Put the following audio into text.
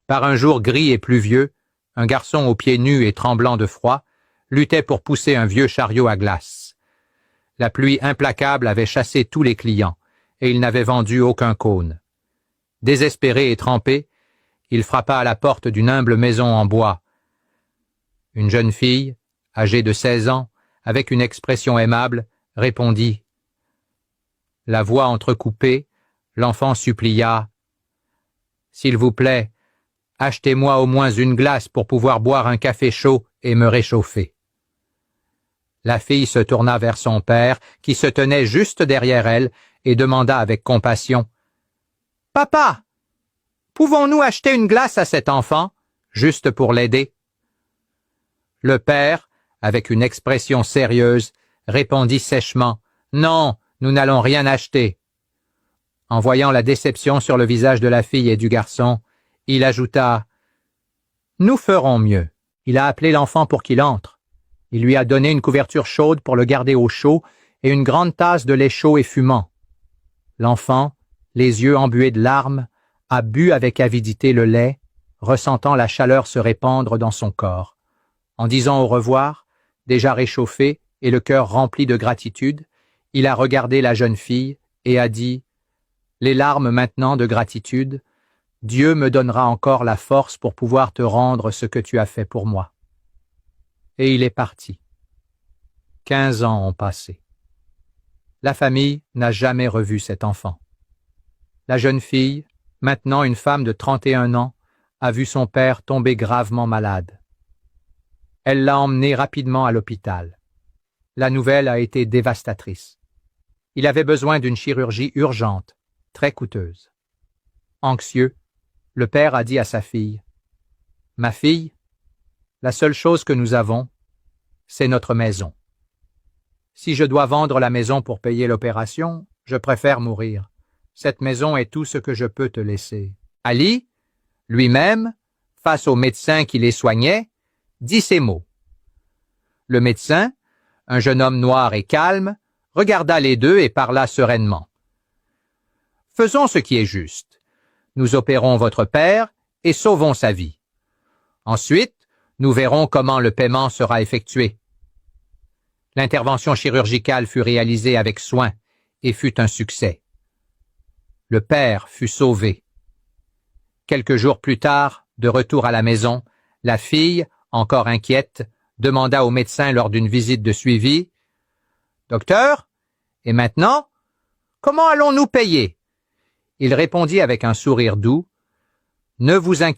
Par un jour gris et pluvieux, un garçon aux pieds nus et tremblant de froid luttait pour pousser un vieux chariot à glace. La pluie implacable avait chassé tous les clients, et il n'avait vendu aucun cône. Désespéré et trempé, il frappa à la porte d'une humble maison en bois. Une jeune fille, âgée de 16 ans, avec une expression aimable, répondit. La voix entrecoupée, l'enfant supplia. « S'il vous plaît, achetez-moi au moins une glace pour pouvoir boire un café chaud et me réchauffer. » La fille se tourna vers son père, qui se tenait juste derrière elle, et demanda avec compassion. « Papa, pouvons-nous acheter une glace à cet enfant, juste pour l'aider ?» Le père, avec une expression sérieuse, répondit sèchement. « Non, nous n'allons rien acheter. » En voyant la déception sur le visage de la fille et du garçon, il ajouta. « Nous ferons mieux. » Il a appelé l'enfant pour qu'il entre. Il lui a donné une couverture chaude pour le garder au chaud et une grande tasse de lait chaud et fumant. L'enfant, les yeux embués de larmes, a bu avec avidité le lait, ressentant la chaleur se répandre dans son corps. En disant au revoir, déjà réchauffé et le cœur rempli de gratitude, il a regardé la jeune fille et a dit « Les larmes maintenant de gratitude, Dieu me donnera encore la force pour pouvoir te rendre ce que tu as fait pour moi. » Et il est parti. 15 ans ont passé. La famille n'a jamais revu cet enfant. La jeune fille, maintenant une femme de 31 ans, a vu son père tomber gravement malade. Elle l'a emmené rapidement à l'hôpital. La nouvelle a été dévastatrice. Il avait besoin d'une chirurgie urgente, très coûteuse. Anxieux, le père a dit à sa fille, « Ma fille, la seule chose que nous avons, c'est notre maison. Si je dois vendre la maison pour payer l'opération, je préfère mourir. Cette maison est tout ce que je peux te laisser. » Ali, lui-même, face au médecin qui les soignait, dit ces mots. Le médecin, un jeune homme noir et calme, regarda les deux et parla sereinement. « Faisons ce qui est juste. Nous opérons votre père et sauvons sa vie. Ensuite, nous verrons comment le paiement sera effectué. » L'intervention chirurgicale fut réalisée avec soin et fut un succès. Le père fut sauvé. Quelques jours plus tard, de retour à la maison, la fille, encore inquiète, demanda au médecin lors d'une visite de suivi « Docteur, et maintenant, comment allons-nous payer ?» Il répondit avec un sourire doux « Ne vous inquiétez